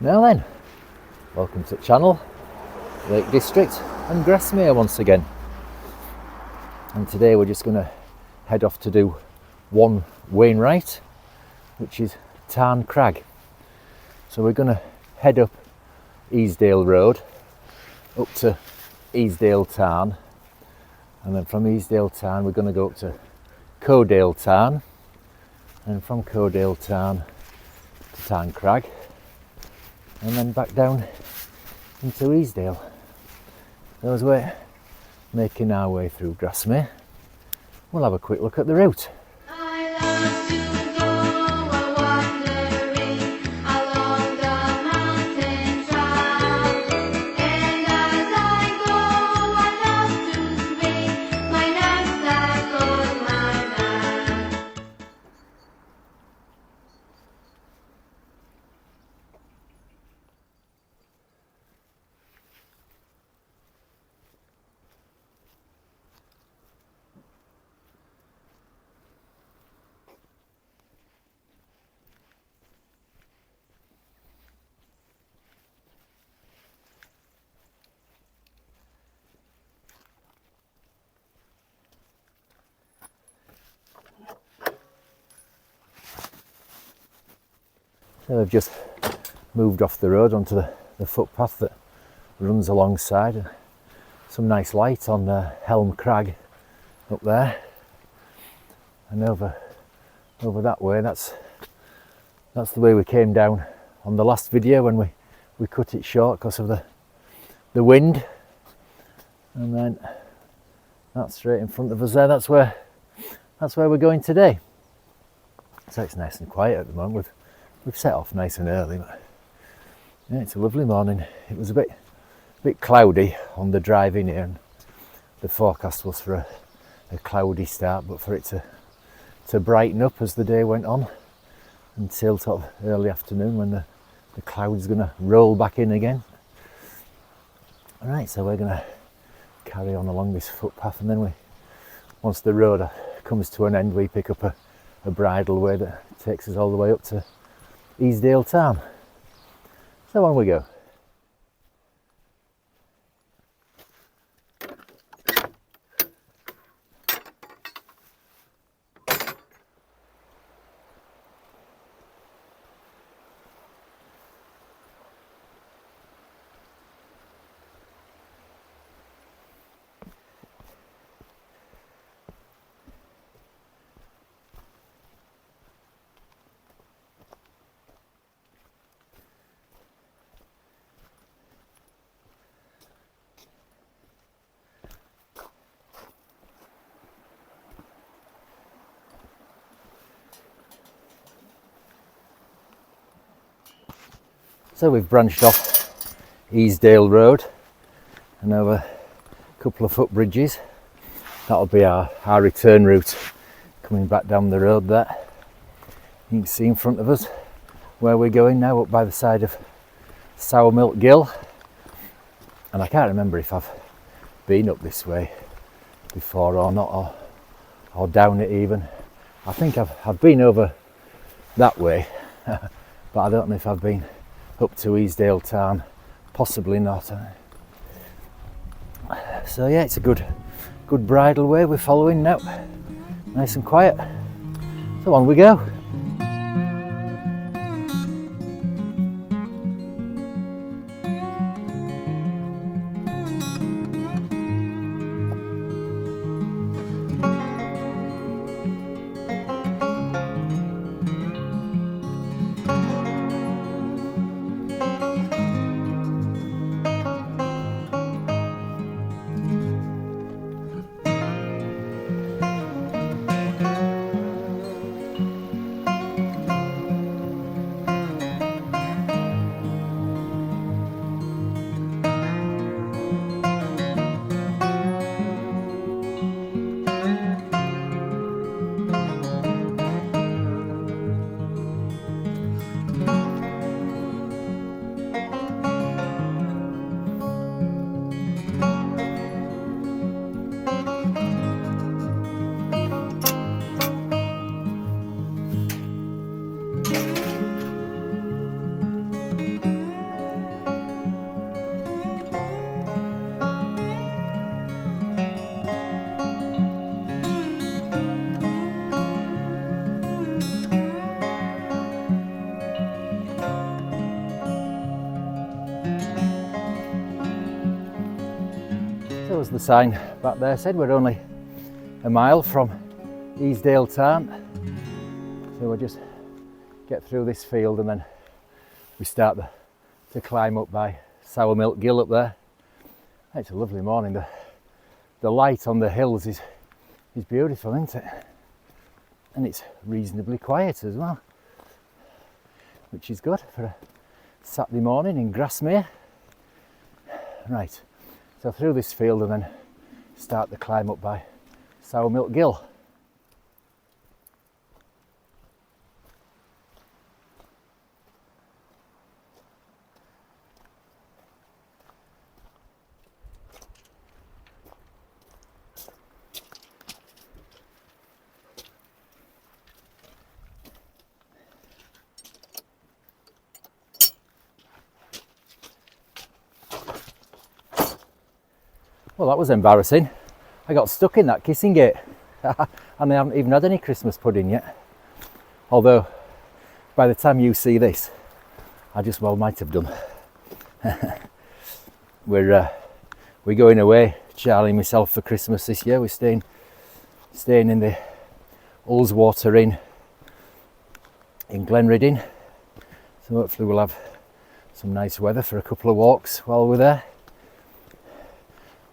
Now then, welcome to the channel, Lake District and Grasmere once again. And today we're just going to head off to do one Wainwright, which is Tarn Crag. So we're going to head up Easdale Road up to Easdale Tarn, and then from Easdale Tarn we're going to go up to Codale Tarn, and from Codale Tarn to Tarn Crag, and then back down into Easdale. So as we're making our way through Grasmere, we'll have a quick look at the route. So they've just moved off the road onto the footpath that runs alongside. Some nice light on Helm Crag up there, and over that way, that's the way we came down on the last video when we cut it short because of the wind. And then that's straight in front of us there. That's where we're going today. So it's nice and quiet at the moment. We've set off nice and early, but yeah, it's a lovely morning. It was a bit cloudy on the drive in here, and the forecast was for a cloudy start, but for it to brighten up as the day went on until sort of early afternoon when the cloud's going to roll back in again. Alright, so we're going to carry on along this footpath, and then once the road comes to an end, we pick up a bridle way that takes us all the way up to Easdale Tarn. So on we go. So we've branched off Easdale Road and over a couple of footbridges. That'll be our return route coming back down the road there. You can see in front of us where we're going now, up by the side of Sourmilk Gill. And I can't remember if I've been up this way before or not, or down it even. I think I've been over that way, but I don't know if I've been up to Easdale Tarn, possibly not. So yeah, it's a good bridle way we're following now, nice and quiet. So on we go. as the sign back there said, we're only a mile from Easdale Tarn. So we'll just get through this field and then we start to climb up by Sourmilk Gill up there. It's a lovely morning. The light on the hills is beautiful, isn't it? And it's reasonably quiet as well, which is good for a Saturday morning in Grasmere. Right, so through this field and then start the climb up by Sourmilk Gill. Well, that was embarrassing. I got stuck in that kissing gate and I haven't even had any Christmas pudding yet. Although, by the time you see this, I just well might have done. We're going away, Charlie and myself, for Christmas this year. We're staying in the Ullswater Inn in Glenridding. So hopefully we'll have some nice weather for a couple of walks while we're there.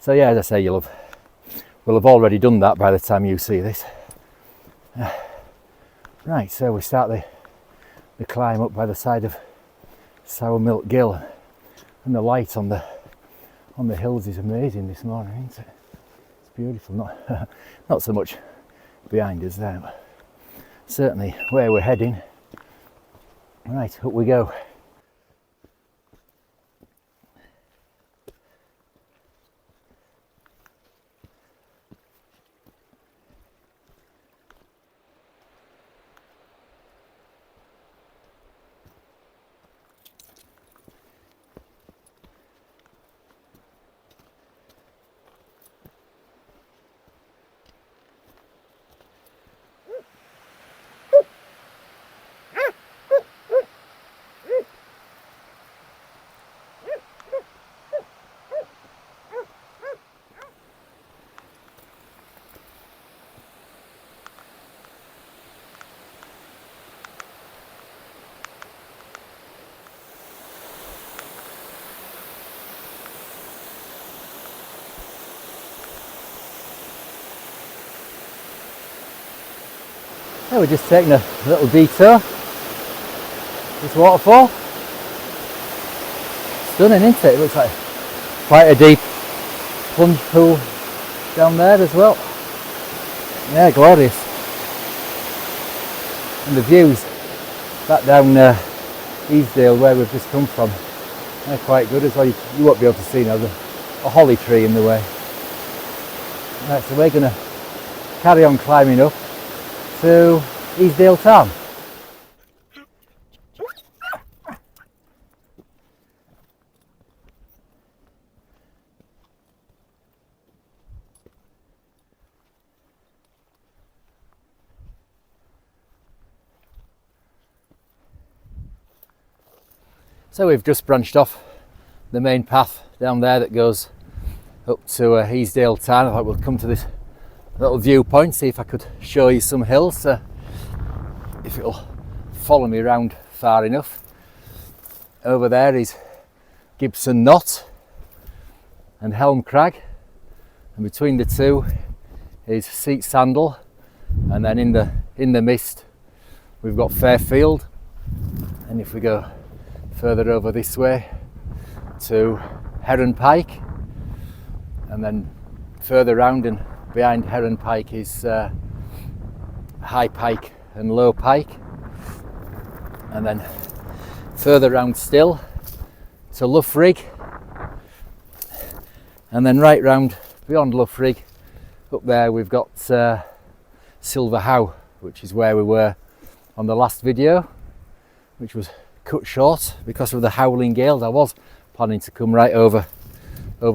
So yeah, as I say, we'll have already done that by the time you see this. Right, so we start the climb up by the side of Sourmilk Gill, and the light on the hills is amazing this morning, isn't it? It's beautiful. Not so much behind us there, but certainly where we're heading. Right, up we go. Yeah, we're just taking a little detour. This waterfall. Stunning, isn't it? It looks like quite a deep plunge pool down there as well. Yeah, glorious. And the views back down Easdale, where we've just come from, they're quite good as well. You won't be able to see now, there's a holly tree in the way. Right, so we're going to carry on climbing up to Easdale Tarn. So we've just branched off the main path down there that goes up to Easdale Tarn. I thought we'll come to this little viewpoint, see if I could show you some hills, if it'll follow me around far enough. Over there is Gibson Knot and Helm Crag, and between the two is Seat Sandal, and then in the mist we've got Fairfield, and if we go further over this way to Heron Pike, and then further round and behind Heron Pike is High Pike and Low Pike, and then further round still to Loughrig, and then right round beyond Loughrig up there we've got Silver How, which is where we were on the last video, which was cut short because of the howling gales. I was planning to come right over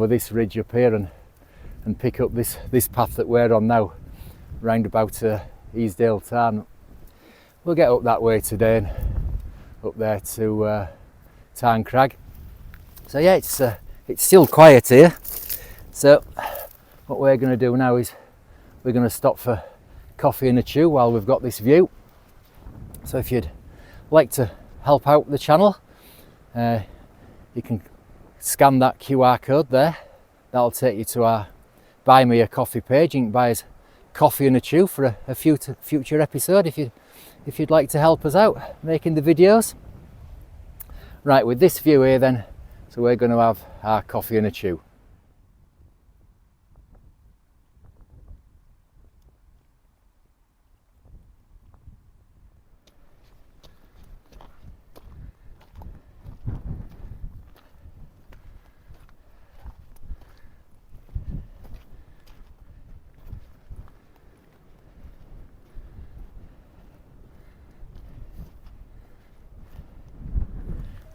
this ridge up here and pick up this path that we're on now, round about Easdale Tarn. We'll get up that way today and up there to Tarn Crag. So yeah, it's still quiet here. So what we're going to do now is we're going to stop for coffee and a chew while we've got this view. So if you'd like to help out the channel, you can scan that QR code there. That'll take you to our Buy Me a Coffee page. You can buy us coffee and a chew for a future episode if you'd like to help us out making the videos. Right, with this view here then, so we're going to have our coffee and a chew.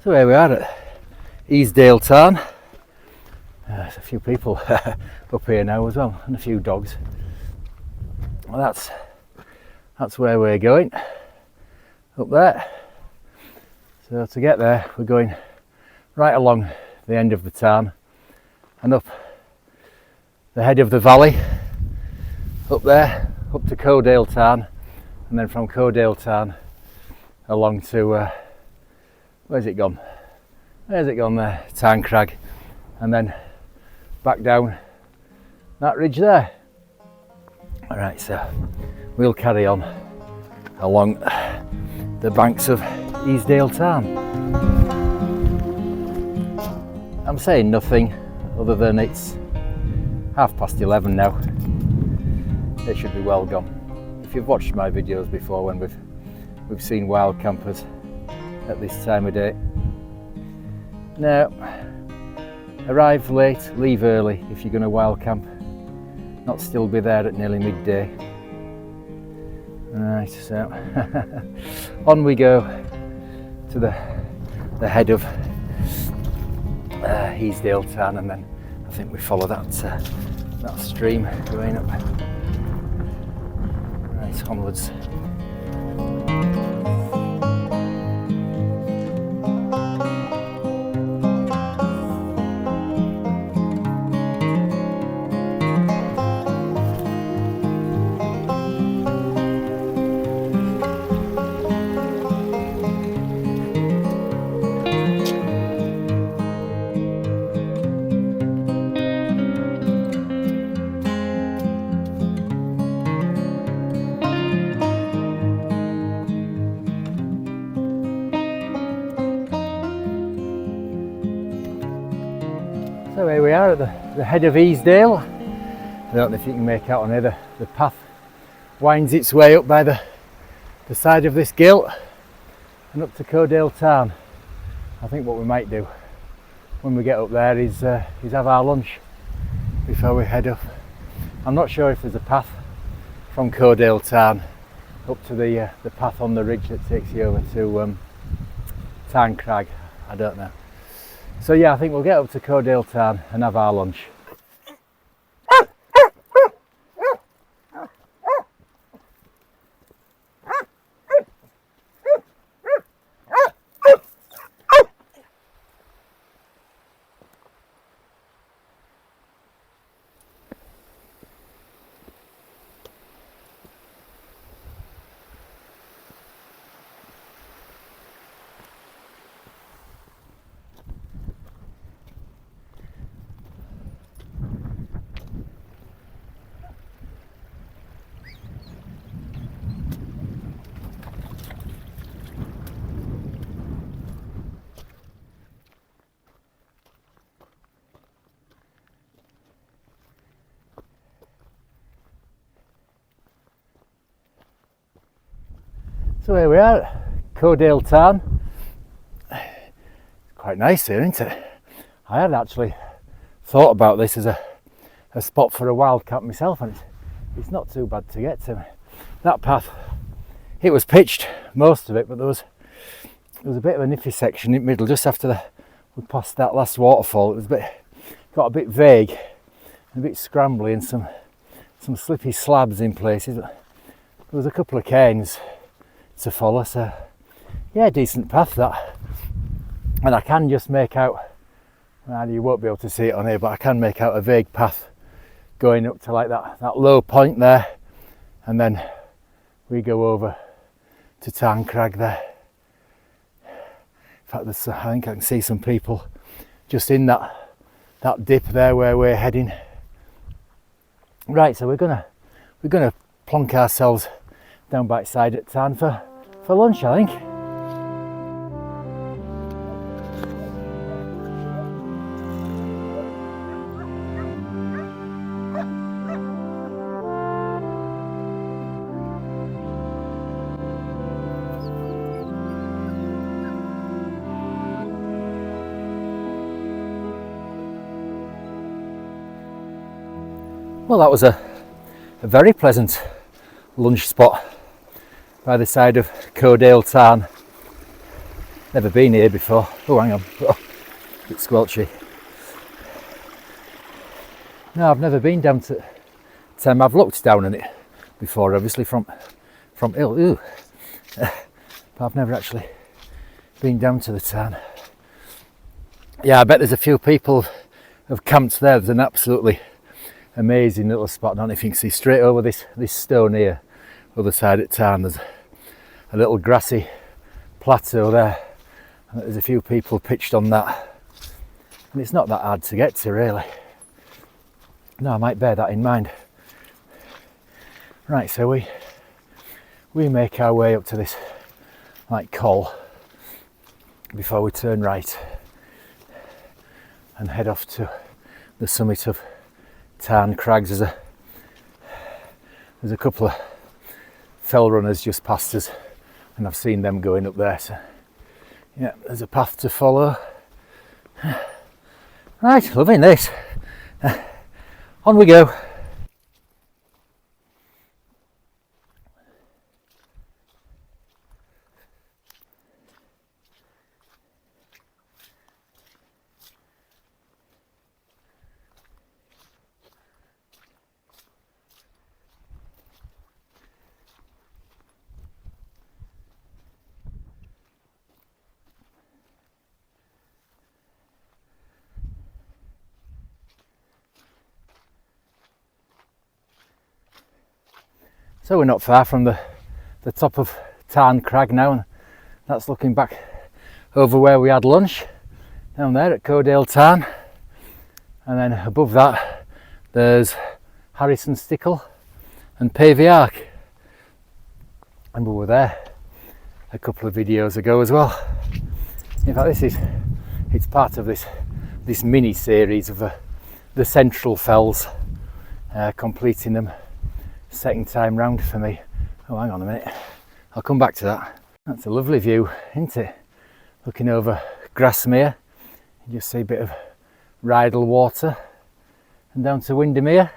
So here we are at Easdale Tarn. There's a few people up here now as well, and a few dogs. Well, that's where we're going, up there. So to get there, we're going right along the end of the tarn and up the head of the valley, up there, up to Codale Tarn, and then from Codale Tarn along to where's it gone? There's it gone there, Tarn Crag, and then back down that ridge there. Alright, so we'll carry on along the banks of Easdale Tarn. I'm saying nothing other than it's 11:30 now. It should be well gone. If you've watched my videos before when we've seen wild campers at this time of day. Now, arrive late, leave early if you're going to wild camp. Not still be there at nearly midday. Right, so on we go to the head of Easdale Tarn, and then I think we follow that stream going up. Right, onwards. So here we are at the head of Easdale. I don't know if you can make out on here, the path winds its way up by the side of this gill and up to Codale Tarn. I think what we might do when we get up there is have our lunch before we head up. I'm not sure if there's a path from Codale Tarn up to the path on the ridge that takes you over to Tarn Crag. I don't know. So yeah, I think we'll get up to Codale Tarn and have our lunch. So here we are at Codale Tarn. Quite nice here, isn't it? I had actually thought about this as a spot for a wild camp myself, and it's not too bad to get to. That path, it was pitched, most of it, but there was a bit of an iffy section in the middle just after we passed that last waterfall. It was got a bit vague and a bit scrambly, and some slippy slabs in places. But there was a couple of cairns to follow, so yeah, decent path that. And I can just make out, well, you won't be able to see it on here, but I can make out a vague path going up to like that low point there, and then we go over to Tarn Crag there. In fact, I think I can see some people just in that dip there where we're heading. Right, so we're gonna plonk ourselves down by side at Tarn for lunch, I think. Well, that was a very pleasant lunch spot by the side of Codale Tarn. Never been here before. Oh, hang on. Oh, a bit squelchy. No, I've never been down to Tarn. I've looked down on it before, obviously from Gill. Ooh. But I've never actually been down to the Tarn. Yeah, I bet there's a few people have camped there. There's an absolutely amazing little spot. I don't know if you can see straight over this stone here, other side at Tarn. There's a little grassy plateau there, and there's a few people pitched on that, and it's not that hard to get to really. No, I might bear that in mind. Right, so we make our way up to this like col before we turn right and head off to the summit of Tarn Crags. There's a couple of fell runners just past us, and I've seen them going up there, so yeah, there's a path to follow. Right, loving this. On we go. So we're not far from the top of Tarn Crag now, and that's looking back over where we had lunch down there at Codale Tarn, and then above that there's Harrison Stickle and Pavey Ark, and we were there a couple of videos ago as well. In fact, it's part of this mini series of the Central Fells, completing them second time round for me. Oh, hang on a minute, I'll come back to that. That's a lovely view, isn't it? Looking over Grasmere, you just see a bit of Rydal water, and down to Windermere.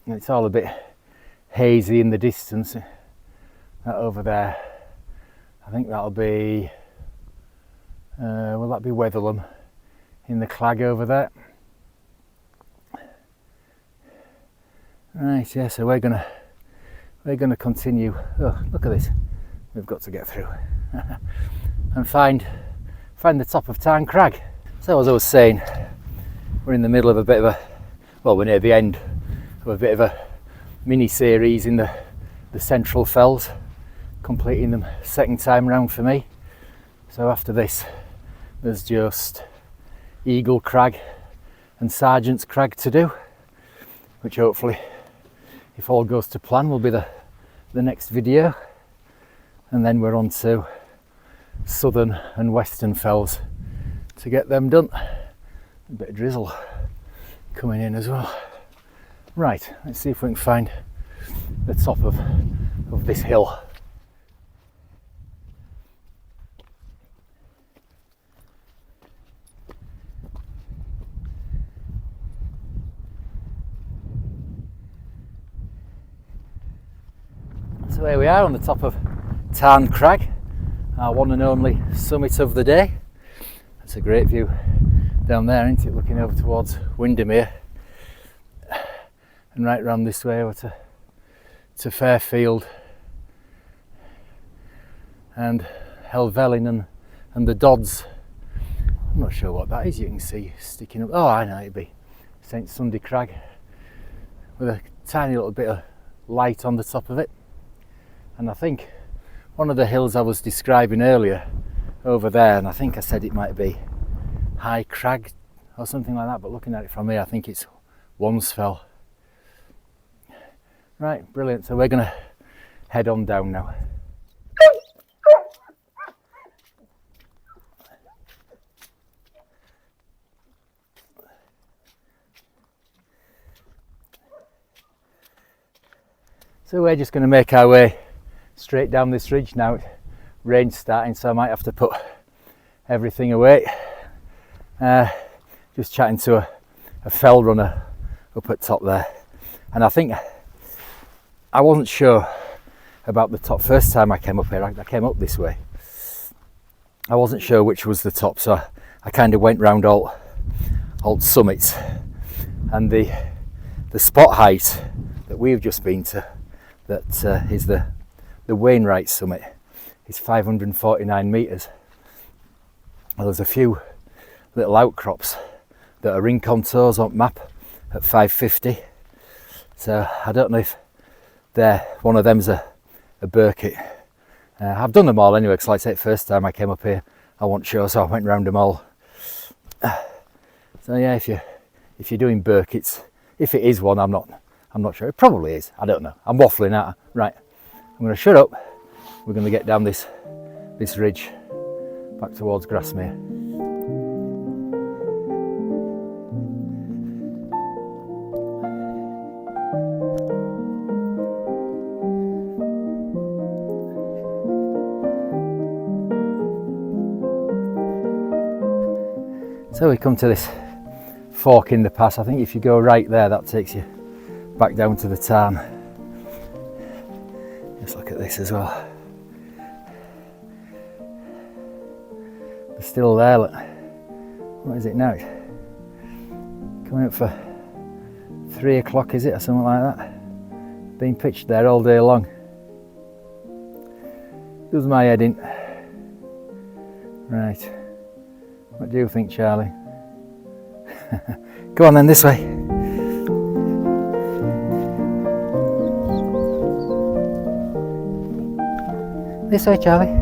And it's all a bit hazy in the distance. That over there, I think that'll be will that be Wetherlam in the Clag over there? Right, yeah, so we're gonna continue. Oh, look at this. We've got to get through and find the top of Tarn Crag. So as I was saying, we're in the middle of a bit of we're near the end of a bit of a mini series in the Central Fells, completing them second time round for me. So after this, there's just Eagle Crag and Sergeant's Crag to do, which hopefully, if all goes to plan, will be the next video, and then we're on to Southern and Western Fells to get them done. A bit of drizzle coming in as well. Right, let's see if we can find the top of this hill. So here we are on the top of Tarn Crag, our one and only summit of the day. It's a great view down there, isn't it, looking over towards Windermere, and right round this way over to Fairfield and Helvellyn and the Dodds. I'm not sure what that is, you can see sticking up. Oh, I know, it'd be St Sunday Crag. with a tiny little bit of light on the top of it. And I think one of the hills I was describing earlier over there, and I think I said it might be High Crag or something like that, but looking at it from here I think it's Onesfell. Right, brilliant. So we're going to head on down now. So we're just going to make our way straight down this ridge now. Rain's starting, so I might have to put everything away. Just chatting to a fell runner up at top there, and I think I wasn't sure about the top first time I came up here. I came up this way. I wasn't sure which was the top, so I kind of went round all summits, and the spot height that we've just been to, that is the Wainwright summit, is 549 metres. Well, there's a few little outcrops that are in contours on map at 550, so I don't know if one of them's a Burkitt. I've done them all anyway, because like I said, first time I came up here I wasn't sure, so I went round them all. So yeah, if you're doing Burkitts, if it is one, I'm not sure. It probably is, I don't know, I'm waffling out. Right, I'm going to shut up. We're going to get down this ridge back towards Grasmere. So we come to this fork in the pass. I think if you go right there, that takes you back down to the Tarn. Just look at this as well. They're still there, look. What is it now? Coming up for 3 o'clock, is it, or something like that? Being pitched there all day long. Does my head in. Right. What do you think, Charlie? Go on then, this way. This way, Charlie.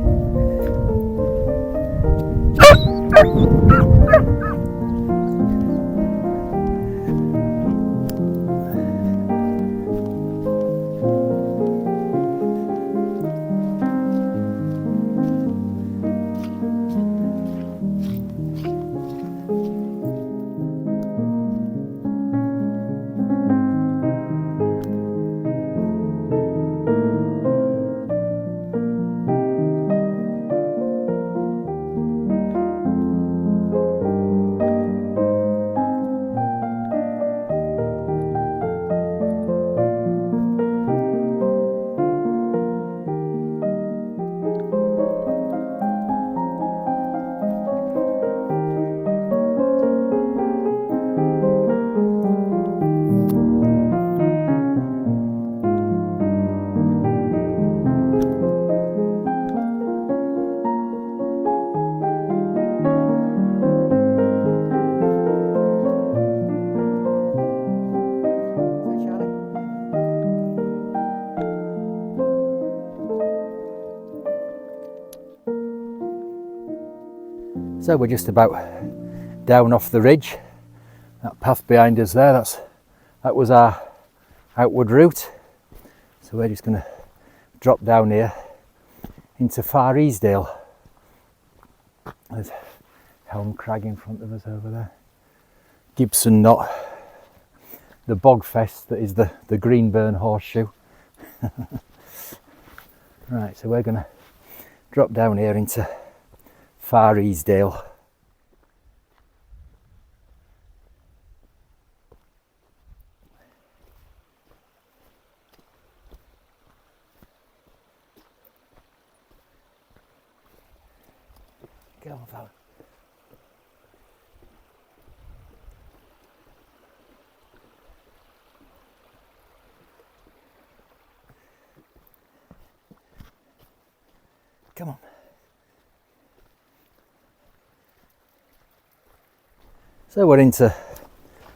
So we're just about down off the ridge. That path behind us there, that was our outward route. So we're just going to drop down here into Far Easdale. There's Tarn Crag in front of us over there. Gibson Knot. The Bogfest that is the Greenburn Horseshoe. Right, so we're going to drop down here into Far Easdale. Go on, fella. Come on. So we're into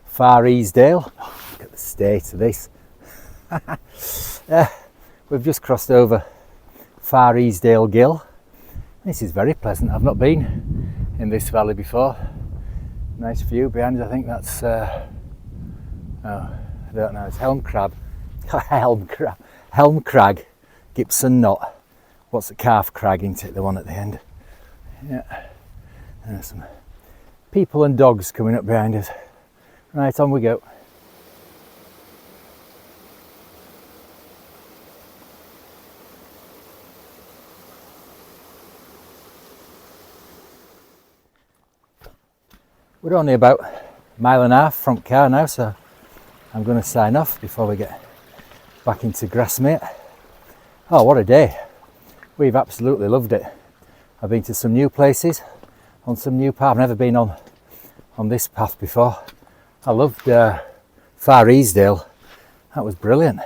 Far Easdale. Oh, look at this day to this. We've just crossed over Far Easdale Gill. This is very pleasant. I've not been in this valley before. Nice view behind us. I think that's oh, I don't know, it's Helm Crag, Gibson Knot. What's the Calf Crag, isn't it, the one at the end? Yeah, and there's some people and dogs coming up behind us. Right, on we go. We're only about a mile and a half from car now, so I'm going to sign off before we get back into Grassmate. Oh, what a day. We've absolutely loved it. I've been to some new places, on some new paths. I've never been on this path before. I loved Far Easdale. That was brilliant.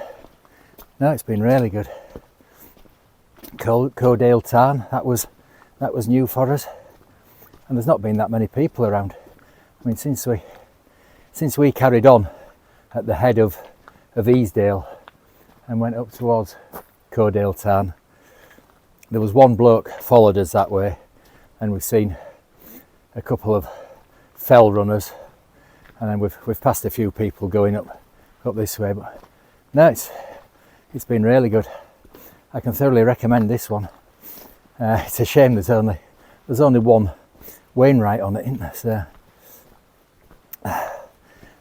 No, it's been really good. Codale Tarn, that was new for us. And there's not been that many people around. I mean, since we carried on at the head of Easdale and went up towards Codale Tarn, there was one bloke followed us that way, and we've seen a couple of fell runners, and then we've passed a few people going up this way. But no, it's been really good. I can thoroughly recommend this one. It's a shame there's only one Wainwright on it, isn't there? So,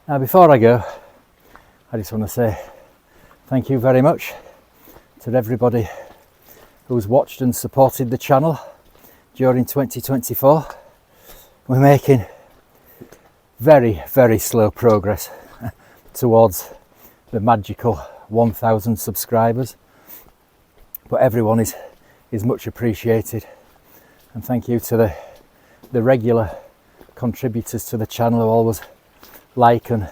now before I go, I just want to say thank you very much to everybody who's watched and supported the channel during 2024. We're making very, very slow progress towards the magical 1,000 subscribers, but everyone is much appreciated, and thank you to the regular contributors to the channel who always like and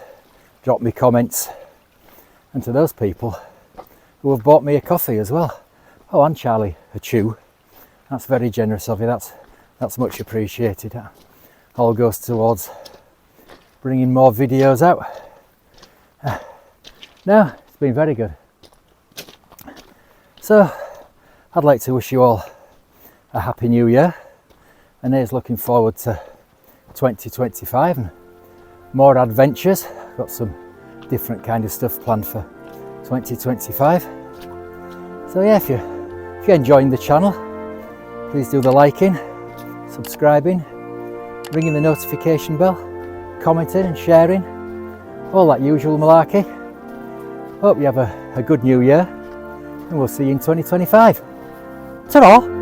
drop me comments, and to those people who have bought me a coffee as well. Oh, and Charlie a chew. That's very generous of you. That's much appreciated. That all goes towards bringing more videos out. No, it's been very good. So I'd like to wish you all a happy new year, and here's looking forward to 2025 and more adventures. Got some different kind of stuff planned for 2025. So yeah, if you're enjoying the channel, please do the liking, subscribing, ringing the notification bell, commenting and sharing, all that usual malarkey. Hope you have a good new year, and we'll see you in 2025. Ta-ra!